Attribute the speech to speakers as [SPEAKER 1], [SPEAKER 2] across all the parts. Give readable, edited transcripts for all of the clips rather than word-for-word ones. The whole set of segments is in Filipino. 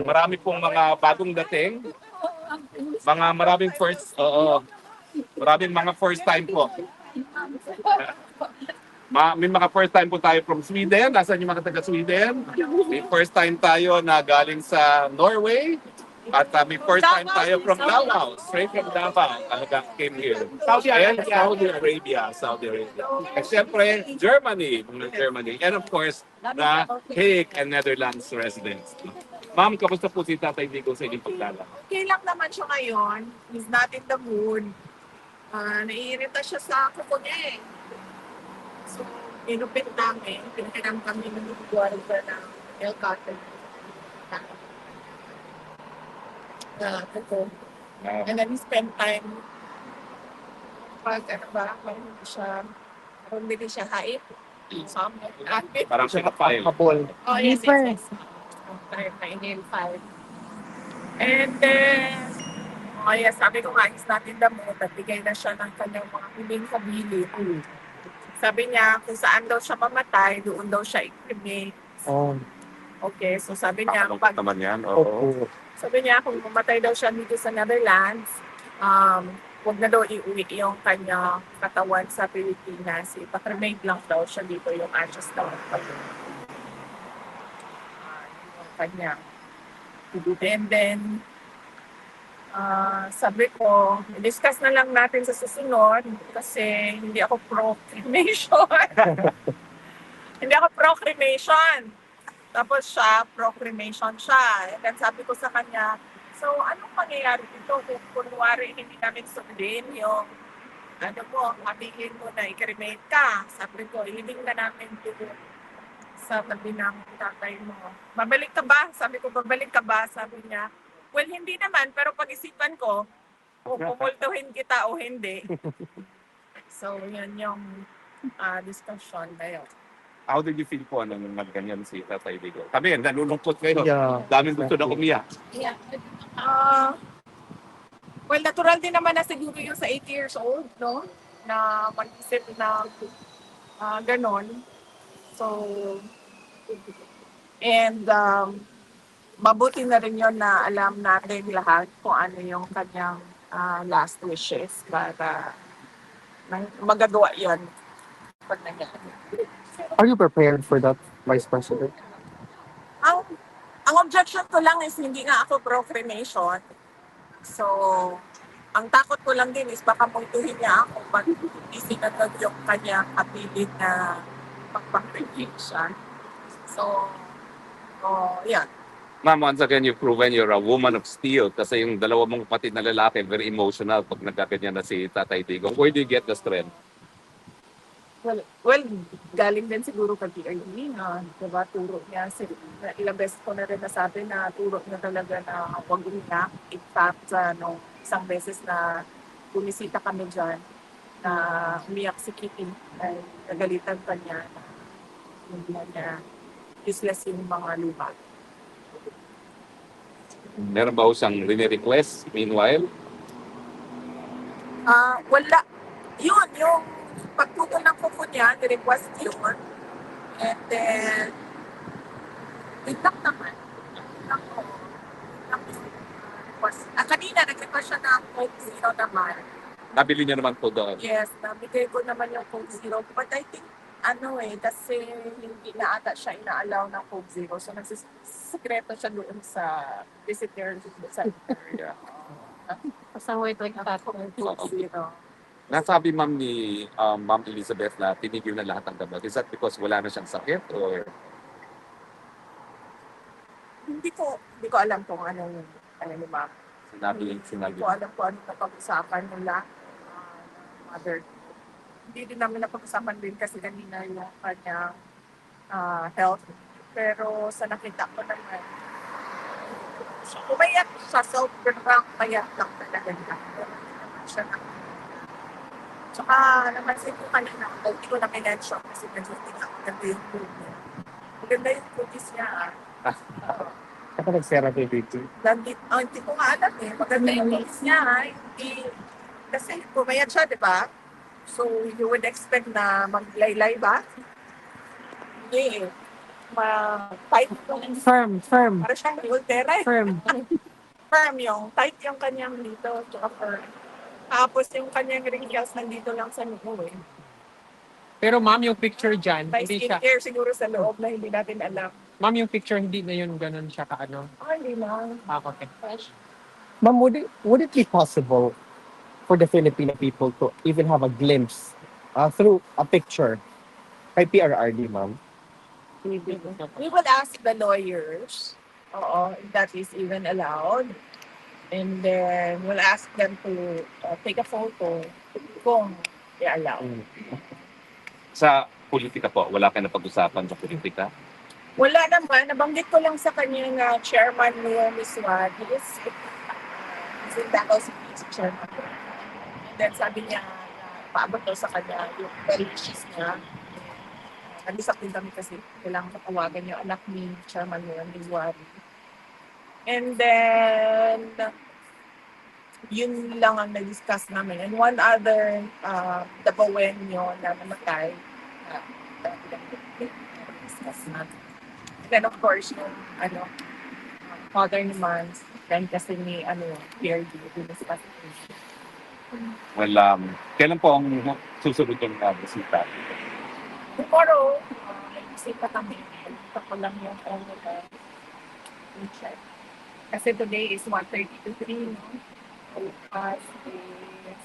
[SPEAKER 1] Marami pong mga bagong dating, maraming first, maraming mga first time po. May mga first time po tayo from Sweden. Nasaan yung mga taga Sweden? May first time tayo na galing sa Norway. At may first time tayo from Davao. Straight from Davao. Talagang came here. Saudi Arabia. And syempre, Germany. And of course, the Hague and Netherlands residents. Ma'am, kamusta po si Tatay Digo sa inyong pagdala?
[SPEAKER 2] Okay lang naman siya ngayon. He's not in the mood. Naiirita siya sa kuko niya eh. So, inupit namin. Pinagkanam kami ng guarda ng El Cotton. Kuko. And then we spend time pag kung hindi siya haip.
[SPEAKER 1] Parang sinapay.
[SPEAKER 2] Oh, yes. Inhale 5. And then, sabi ko nga, he's not in the mood. Nagbigay na siya ng kanyang mga huling kabili. Sabi niya, kung saan daw siya mamatay, doon daw siya i-cremate. Okay, so sabi niya, sabi niya, kung mamatay daw siya dito sa Netherlands, huwag na daw iuwi yung kanya katawan sa Pilipinas. Ipa-cremate lang daw siya dito, yung ashes daw. Yung kanya. And then, sabi ko, discuss na lang natin sa susunod kasi hindi ako pro-cremation. Hindi ako pro-cremation. Tapos siya, pro-cremation siya. And then sabi ko sa kanya, so anong mangyayari dito kung kunwari hindi namin sundin yung sabihin mo na i-cremate ka. Sabi ko, ilibing na namin dito sa tabi ng tatay mo. Babalik ka ba? Sabi ko, babalik ka ba? Sabi niya, well, hindi naman, pero pag-isipan ko, kung pumultuhin kita o hindi. So, yan yung discussion na yun.
[SPEAKER 1] How did you feel po nung nagganyan si Tatay Digo? Kami, nalulungkot kayo.
[SPEAKER 3] Yeah.
[SPEAKER 1] Daming gusto na umiyak.
[SPEAKER 2] Yeah. Well, natural din naman na siguro yung sa 8 years old, no? Na mag-isip na ganon. So, and mabuti na rin yun na alam natin lahat kung ano yung kanyang last wishes para magagawa yun pag nangyari.
[SPEAKER 3] Are you prepared for that, Vice President?
[SPEAKER 2] Ang objection ko lang is hindi nga ako pro-cremation. So, ang takot ko lang din is baka multuhin niya ako pag hindi sinagag yung kanyang abilit na pagpang-cremation. So, yeah.
[SPEAKER 1] Ma'am, once again, you've proven you're a woman of steel kasi yung dalawa mong kapatid na lalaki, very emotional pag nagkaganyan na si Tatay Digo. Where do you get the strength?
[SPEAKER 2] Well, galing din siguro kay Arlene, diba, turo niya, ilang beses ko na rin nasabi na turo niya talaga na huwag umiyak. In fact, isang beses na bumisita kami dyan, na umiyak si Kitty, ay nagalitan pa niya, hindi niya useless yung mga lupa.
[SPEAKER 1] Meron ba siyang rini-request meanwhile?
[SPEAKER 2] Wala. Yun, yung pagputol ng kuko niya, ni-request yun. And then, itak naman. Itak ko. Kanina, nag-request siya ng Coke Zero naman.
[SPEAKER 1] Nabili niya naman po doon.
[SPEAKER 2] Yes, nabigay ko naman yung Coke Zero. But I think, kasi hindi na ata siya ina-allow ng Coke Zero. So, nagsisikreto siya doon sa visitor center.
[SPEAKER 1] Yeah.
[SPEAKER 2] Pasaway ito yung Coke Zero.
[SPEAKER 1] Nasabi ma'am ni Ma'am Elizabeth na tinigil na lahat ng gamot. Is that because wala na siyang sakit or?
[SPEAKER 2] Hindi ko alam kung ano ni Ma'am.
[SPEAKER 1] Sinabi.
[SPEAKER 2] Hindi ko alam kung ano napag-usapan nila. Mother. Hindi din namin napag-usapan din kasi kanina yung kanyang health. Pero sa nakita ko naman, umayak siya. Sobrang umayak lang talaga niya. Siya na. Tsaka namansin ko kanina, hindi ko na kinensyon kasi maganda yung food niya. Maganda yung cookies niya.
[SPEAKER 3] Ako nag-therapy dito.
[SPEAKER 2] Hindi ko nga alam eh. Maganda yung cookies niya. Kasi pumayat siya, di ba? So, you would expect na maglaylay ba? Hindi eh. tight yung,
[SPEAKER 3] Firm.
[SPEAKER 2] para siyang Volterra.
[SPEAKER 3] Firm.
[SPEAKER 2] Firm yung, tight yung kanyang dito, tsaka firm. Tapos yung kanyang wrinkles nandito lang sa noo eh.
[SPEAKER 3] Pero ma'am, yung picture dyan,
[SPEAKER 2] May
[SPEAKER 3] hindi siya.
[SPEAKER 2] skincare siguro sa loob na hindi natin alam.
[SPEAKER 3] Ma'am, yung picture, hindi na yun ganun siya kaano.
[SPEAKER 2] Hindi na.
[SPEAKER 3] Okay.
[SPEAKER 2] Fresh.
[SPEAKER 4] Ma'am, would it be possible for the Filipino people to even have a glimpse through a picture kay PRRD, ma'am?
[SPEAKER 2] We will ask the lawyers, if that is even allowed. And then we'll ask them to take a photo kung i-allow.
[SPEAKER 1] Sa politika po, wala kayo napag-usapan sa politika?
[SPEAKER 2] Wala naman, nabanggit ko lang sa kanya na chairman ni Ms. Wad. He's in Davao City, si chairman. And then sabi niya na paabot daw sa kanya yung well-wishes niya. Nag-isap din kami kasi kailangan matawagan yung anak ni chairman ni Ms. Wad. And then, yun lang ang na-discuss namin. And one other, Dabawenyo na namatay, discuss natin. And then of course, yung, father ni Mans, then kasi ni, PRD, discuss natin.
[SPEAKER 1] Well, kailan po ang susunod yung bisita?
[SPEAKER 2] Tomorrow, may bisita kami. Ito ko lang yung check. Kasi today is 1:30 to 3, no? Bukas is...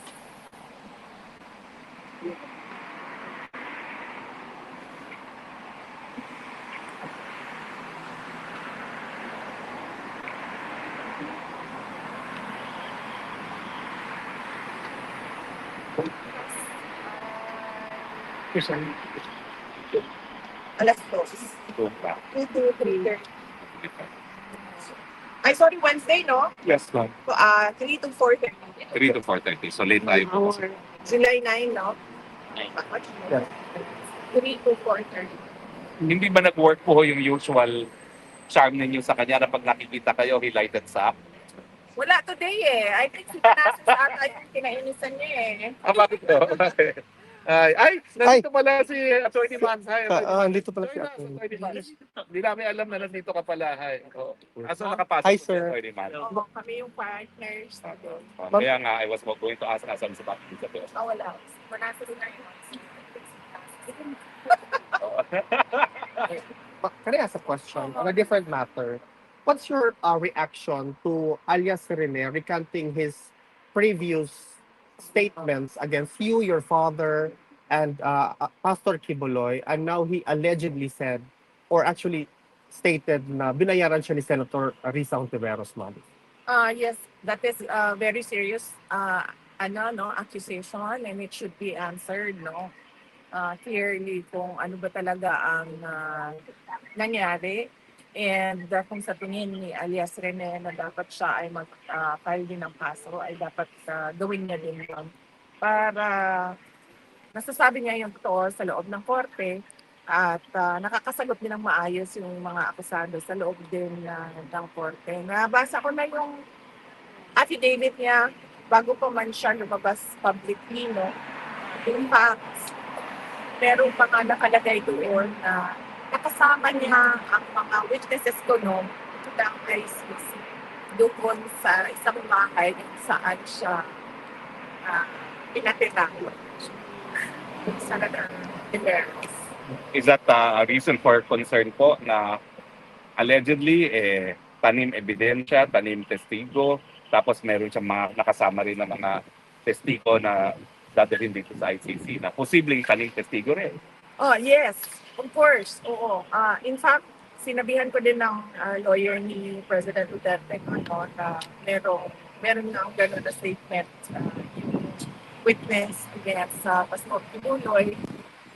[SPEAKER 2] Alas 2.
[SPEAKER 1] Ito ba?
[SPEAKER 2] 2 to 3:30. Ay, sorry, Wednesday, no?
[SPEAKER 1] Yes, ma'am.
[SPEAKER 2] 3 to 4:30.
[SPEAKER 1] 3 to 4:30. So late tayo po.
[SPEAKER 2] July 9, no?
[SPEAKER 4] Yes.
[SPEAKER 2] 3 to 4:30.
[SPEAKER 1] Hindi ba nag-work po yung usual charm ninyo sa kanya na pag nakikita kayo, he lighted up?
[SPEAKER 2] Wala today eh. I think si Tanasis ata yung kinainisan niya eh.
[SPEAKER 1] Bakit to? Nandito pala si Atty. Mans. Hi,
[SPEAKER 4] Andito pala si
[SPEAKER 1] Join us,
[SPEAKER 4] Atty.
[SPEAKER 1] Atty. Mans. Hindi namin alam na nandito ka pala. Hi. Oh. So nakapasok
[SPEAKER 4] Hi,
[SPEAKER 1] po si
[SPEAKER 4] sir.
[SPEAKER 1] Atty. Mans.
[SPEAKER 2] Oo, kami yung partners.
[SPEAKER 1] Kaya nga, I was going to ask Asam sa bakit sa to.
[SPEAKER 2] Wala. Manasa rin na yun.
[SPEAKER 4] Can I ask a question on a different matter? What's your reaction to alias Rene recanting his previous statements against you, your father, and Pastor Kibuloy, and now he allegedly said, or actually stated na binayaran siya ni Senator Risa Ontiveros, ma'am?
[SPEAKER 2] Yes, that is a very serious accusation and it should be answered, no? Clearly kung ano ba talaga ang nangyari and kung sa tingin ni alias Rene na dapat siya ay mag-file din ng kaso ay dapat gawin niya din yun para nasasabi niya yung totoo sa loob ng korte at nakakasagot din ng maayos yung mga akusado sa loob din ng korte. Nabasa ko na yung affidavit niya bago pa man siya lumabas publicly, no? In fact, meron pa nga nakalagay doon na nakasama niya ang mga witnesses ko noon ng ICC doon sa isang bahay kung saan siya pinatira. Senator Tiveros.
[SPEAKER 1] Is that a reason for concern po na allegedly tanim ebidensya, tanim testigo, tapos meron siyang mga nakasama rin na mga testigo na dadalhin dito sa ICC na posibleng tanim testigo rin?
[SPEAKER 2] Oh, yes. Of course. Oo. In fact, sinabihan ko din ng lawyer ni President Duterte na meron nga ang gano'n na statement yung witness against Pastor Kibuloy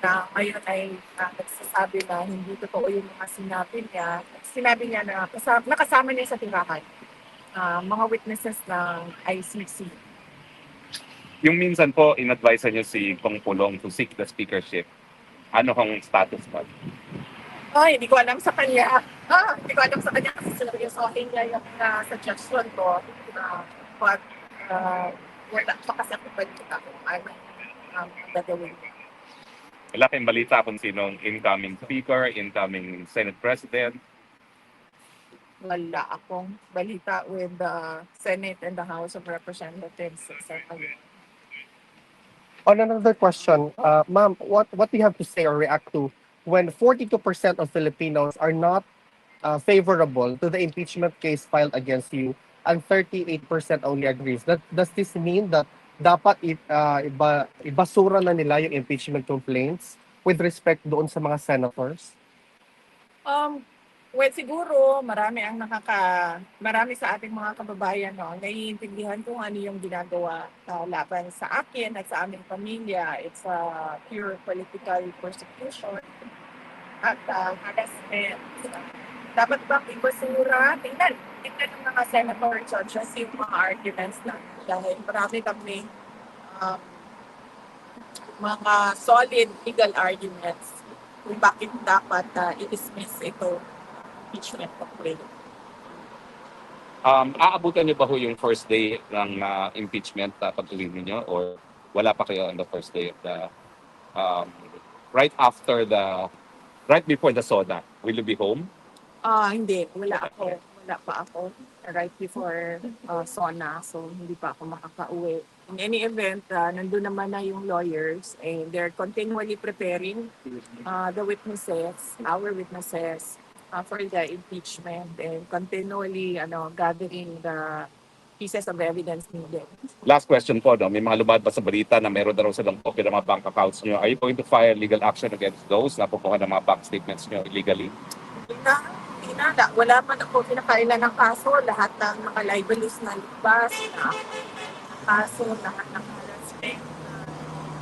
[SPEAKER 2] na ngayon ay nagsasabi na hindi totoo yung mga sinabi niya. Sinabi niya na nakasama niya sa tirahan mga witnesses ng ICC.
[SPEAKER 1] Yung minsan po, in-advise niyo si Kong Pulong to seek the speakership. Ano kong status po?
[SPEAKER 2] Hindi ko alam sa kanya. Hindi ko alam sa kanya kasi seryosohin niya yung suggestion ko. But wala pa kasi ako pwede kita kung ano gagawin niya.
[SPEAKER 1] Wala kayong balita kung sinong incoming speaker, incoming Senate President.
[SPEAKER 2] Wala akong balita with the Senate and the House of Representatives.
[SPEAKER 4] On another question, ma'am, what do you have to say or react to when 42% of Filipinos are not favorable to the impeachment case filed against you and 38% only agrees? Does this mean that dapat ibasura na nila yung impeachment complaints with respect doon sa mga senators?
[SPEAKER 2] Well, siguro marami sa ating mga kababayan naiintindihan kung ano yung ginagawa laban sa akin at sa aming pamilya. It's a pure political persecution at harassment. Dapat bang ibasura? Tingnan ng mga senator judges yung mga arguments na dahil marami kami mga solid legal arguments kung bakit dapat i-dismiss ito impeachment complaint.
[SPEAKER 1] Aabutan niyo ba ho yung first day ng impeachment pag-uwi niyo or wala pa kayo on the first day of the right before the SONA? Will you be home?
[SPEAKER 2] Hindi, wala pa ako right before SONA, so hindi pa ako makakauwi. In any event, nandun naman na yung lawyers and they're continually preparing our witnesses for the impeachment and continually gathering the pieces of evidence needed.
[SPEAKER 1] Last question po, no? May mga lumabas sa balita na meron na raw silang copy ng mga bank accounts niyo. Are you going to file legal action against those na pupukan ng mga bank statements niyo illegally?
[SPEAKER 2] Hindi na. Wala man ako pinakailan ng kaso. Lahat ng mga libelous na libas, na kaso, lahat ng harassment.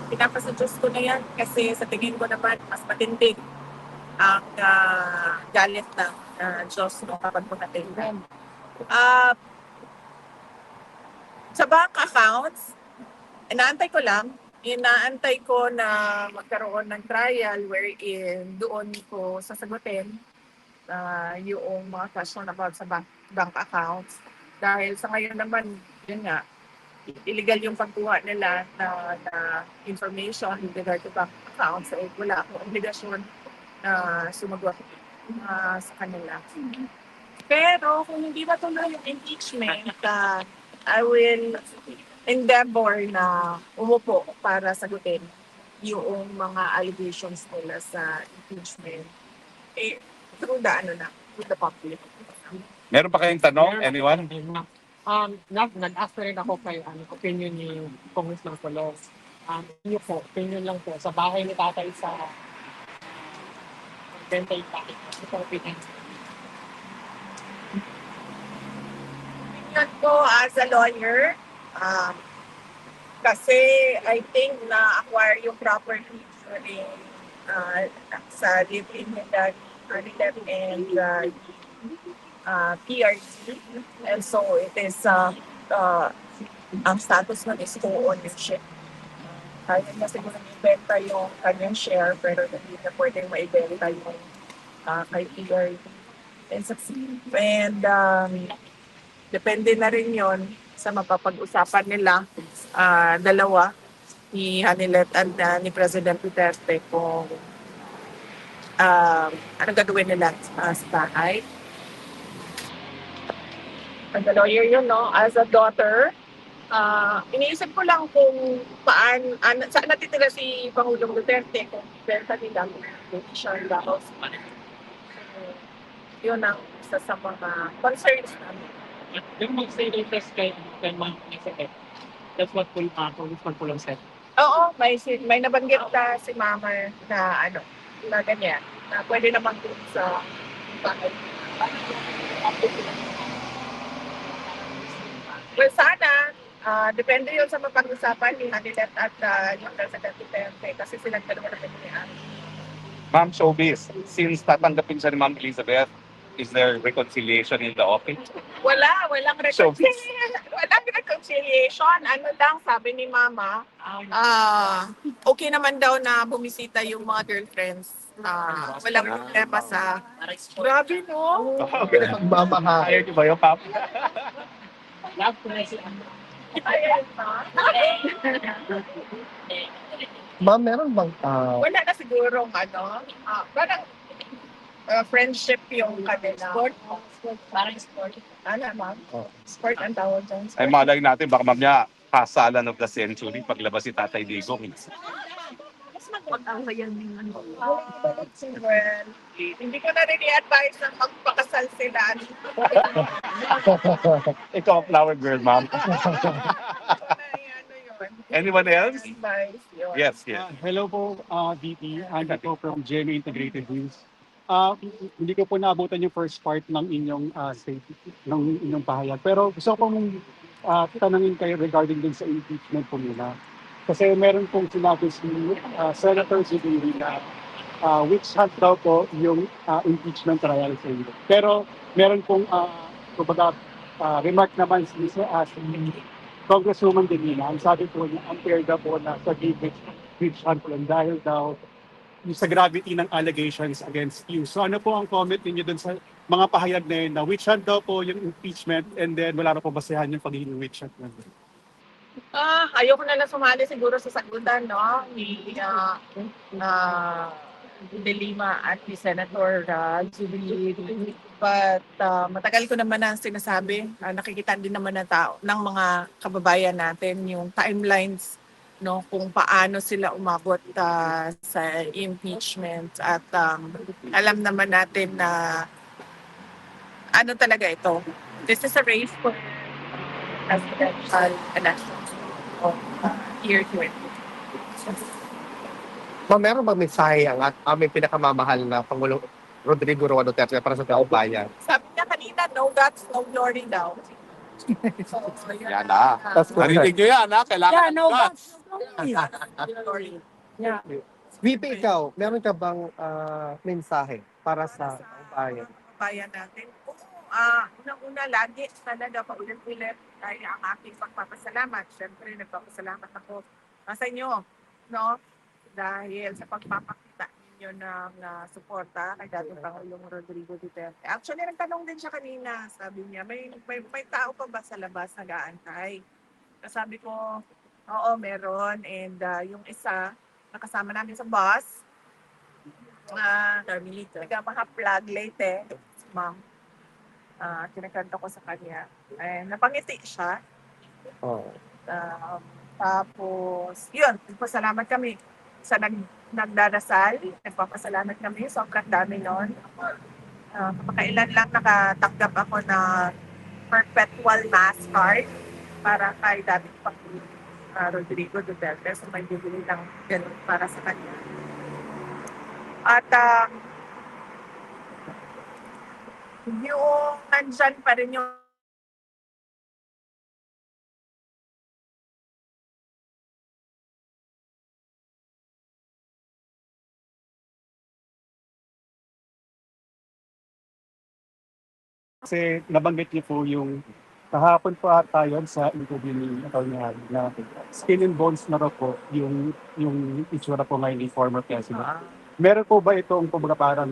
[SPEAKER 2] Pinapasudyos ko na yan kasi sa tingin ko naman mas matindig ang galit ng Diyos no kapag punatingnan. Sa bank accounts, inaantay ko na magkaroon ng trial wherein doon ko sasagutin yung mga question about sa bank accounts. Dahil sa ngayon naman, yun nga, illegal yung pagkuha nila na information with regard to bank accounts. So, wala akong obligasyon na sumagot sa kanila. Pero kung hindi matuloy yung impeachment, I will endeavor na umupo para sagutin yung mga allegations nila sa impeachment. Through the public.
[SPEAKER 1] Meron pa kayong tanong? Anyone?
[SPEAKER 3] Nag-ask na rin ako kay opinion ni Congressman Colong. Yun po, opinion lang po. Sa bahay ni tatay sa Bentay Bakit. Ito opinion.
[SPEAKER 2] Opinion ko as a lawyer, kasi I think na-acquire yung property during sa live-in nila and PRC. And so it is ang status nun is co-ownership. Kaya na siguro ibenta yung kanyang share pero hindi na pwedeng maibenta yung kay PRC. And depende na rin yon sa mapapag-usapan nila dalawa ni Hanilet at ni President Duterte kung anong gagawin nila sa bahay. As a lawyer yun, no? As a daughter, iniisip ko lang kung saan natitira si Pangulong Duterte kung benta nila siya ng house. Yun ang isa sa mga concerns namin.
[SPEAKER 3] Yung mag-say interest kay Ma'am Elizabeth, that's what Congressman Colong said.
[SPEAKER 2] Oo, may nabanggit na si Mama na na ganyan, na pwede naman dun sa bahay. Well, sana, depende yun sa mapag-usapan ni Hanilet at yung President Duterte kasi silang dalawa na pinilihan.
[SPEAKER 1] Ma'am Showbiz, since tatanggapin siya ni Ma'am Elizabeth, is there reconciliation in the office?
[SPEAKER 2] Walang reconciliation. Walang reconciliation. Ano lang, sabi ni Mama, okay naman daw na bumisita yung mga girlfriends. Walang problema sa... Grabe, no?
[SPEAKER 4] Pinagbamahal.
[SPEAKER 1] Ayaw niyo ba yung Papa?
[SPEAKER 3] Love ko na si
[SPEAKER 2] Ayan, no?
[SPEAKER 4] Ma'am, meron bang
[SPEAKER 2] Wala na siguro parang friendship yung kanila. Sport. Parang sport. Ano, ma'am?
[SPEAKER 4] Oh.
[SPEAKER 2] Sport ang tawag dyan.
[SPEAKER 1] Ay malay natin, baka mamaya kasalan of the century paglabas si Tatay Digong.
[SPEAKER 2] Well, hindi ko na rin i-advise na magpakasal sila.
[SPEAKER 1] Ikaw, flower girl, ma'am.
[SPEAKER 2] Ano yun?
[SPEAKER 1] Anyone else?
[SPEAKER 2] Advice yun.
[SPEAKER 1] Yes, yes.
[SPEAKER 3] Hello po, VP. Andy po from GMA Integrated News. Hindi ko po naabutan yung first part ng inyong ng inyong pahayag. Pero gusto ko pong tanungin kayo regarding din sa impeachment po nila. Kasi meron pong sinabi si Senator Zubiri na witch hunt daw po yung impeachment trial sa inyo. Pero meron pong kumbaga, remark naman si Congresswoman Delina. Ang sabi po niya, unfair daw po na sa witch hunt lang dahil daw yung sa gravity ng allegations against you. So ano po ang comment ninyo dun sa mga pahayag na yun na witch hunt daw po yung impeachment and then wala na po basehan yung pagiging witch hunt na yun?
[SPEAKER 2] Ayoko na lang sumali siguro sa sagutan, no? Ni De Lima at ni Senator Zubiri. But matagal ko naman na sinasabi, nakikita din naman ng tao, ng mga kababayan natin yung timelines, no, kung paano sila umabot sa impeachment at alam naman natin na ano talaga ito. This is a race for presidential elections of year 20.
[SPEAKER 4] Ma'am, meron bang mensahe ang aming pinakamamahal na Pangulong Rodrigo Roa Duterte para sa taong bayan?
[SPEAKER 2] Sabi niya kanina, no guts, no glory daw. So,
[SPEAKER 1] Yan na.
[SPEAKER 4] That's correct.
[SPEAKER 1] Narinig nyo yan, ha? Kailangan ng guts.
[SPEAKER 2] glory.
[SPEAKER 4] VP, ikaw, meron ka bang mensahe para sa taong bayan?
[SPEAKER 2] Bayan natin. Unang-una lagi talaga paulit-ulit dahil ang aking pagpapasalamat. Siyempre, nagpapasalamat ako sa inyo, no? Dahil sa pagpapakita ninyo ng suporta kay dating Pangulong Rodrigo Duterte. Actually, nagtanong din siya kanina. Sabi niya, may tao pa ba sa labas nag-aantay? Sabi ko, oo, meron. And yung isa, nakasama namin sa bus, nagmaka-plug late, si ma'am. Kinakanta ko sa kanya. Napangiti siya.
[SPEAKER 4] Oh.
[SPEAKER 2] Tapos, yun, nagpasalamat kami sa nagdarasal. Nagpapasalamat kami. Sobrang dami nun. Kapakailan lang nakatanggap ako na perpetual mass card para kay dating Pangulong Rodrigo Duterte. So may bibili lang ganun para sa kanya. At yung nandyan pa rin yung
[SPEAKER 3] Kasi nabanggit niyo po yung kahapon po ata yun sa interview ni Atty. Harry na skin and bones na raw po yung itsura po ngayon ni former president. Meron po ba itong kumbaga parang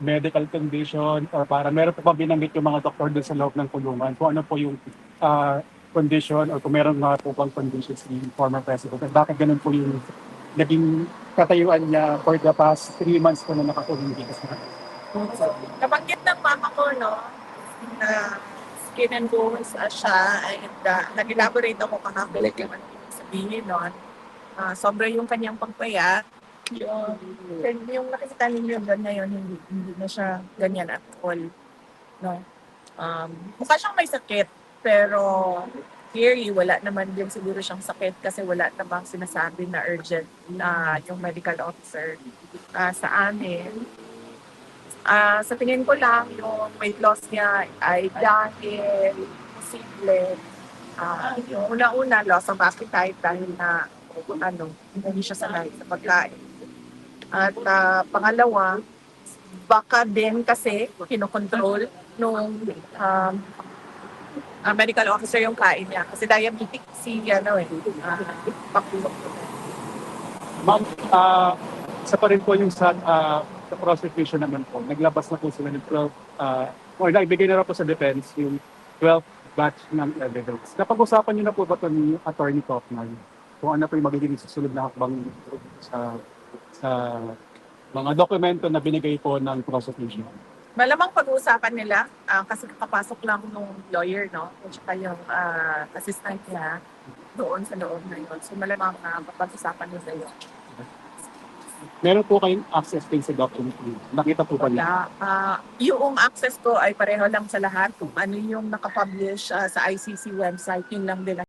[SPEAKER 3] medical condition or parang meron po ba binanggit yung mga doktor doon sa loob ng kulungan? Kung ano po yung condition or kung meron nga po bang conditions ni former president at bakit ganun po yung naging katayuan niya for the past 3 months po na nakakulong dito sa
[SPEAKER 2] nabanggit ng mama ko, no, na skin and bones siya, and nag-elaborate ako kahapon kung ano yung sabihin nun. Sobra yung kanyang pagpayat. Yung nakikita ninyo doon ngayon, hindi na siya ganyan at all. No? Mukha siyang may sakit, pero clearly wala naman din siguro siyang sakit kasi wala namang sinasabi na urgent na yung medical officer sa amin. Sa tingin ko lang, yung weight loss niya ay dahil posible. Yung una-una, loss of appetite dahil na hindi siya sanay sa pagkain. At pangalawa, baka din kasi kinokontrol nung medical officer yung kain niya. Kasi diabetic
[SPEAKER 3] Ma'am, sa pa rin po yung sa prosecution naman po, naglabas na po sila ng 12, o naibigay na rin po sa defense yung 12 batch ng evidence. Napag-usapan niyo na po ba ito ni Attorney Kaufman? kung ano po yung magiging susunod na hakbang sa mga dokumento na binigay po ng prosecution.
[SPEAKER 2] Malamang pag-uusapan nila kasi kakapasok lang nung lawyer, no? At saka yung assistant niya doon sa loob na yun. So malamang pag-usapan nila yun.
[SPEAKER 3] Meron po kayong access din sa document. Nakita po ba niya?
[SPEAKER 2] Wala. Yung access ko ay pareho lang sa lahat. Kung ano yung nakapublish sa ICC website, yun lang din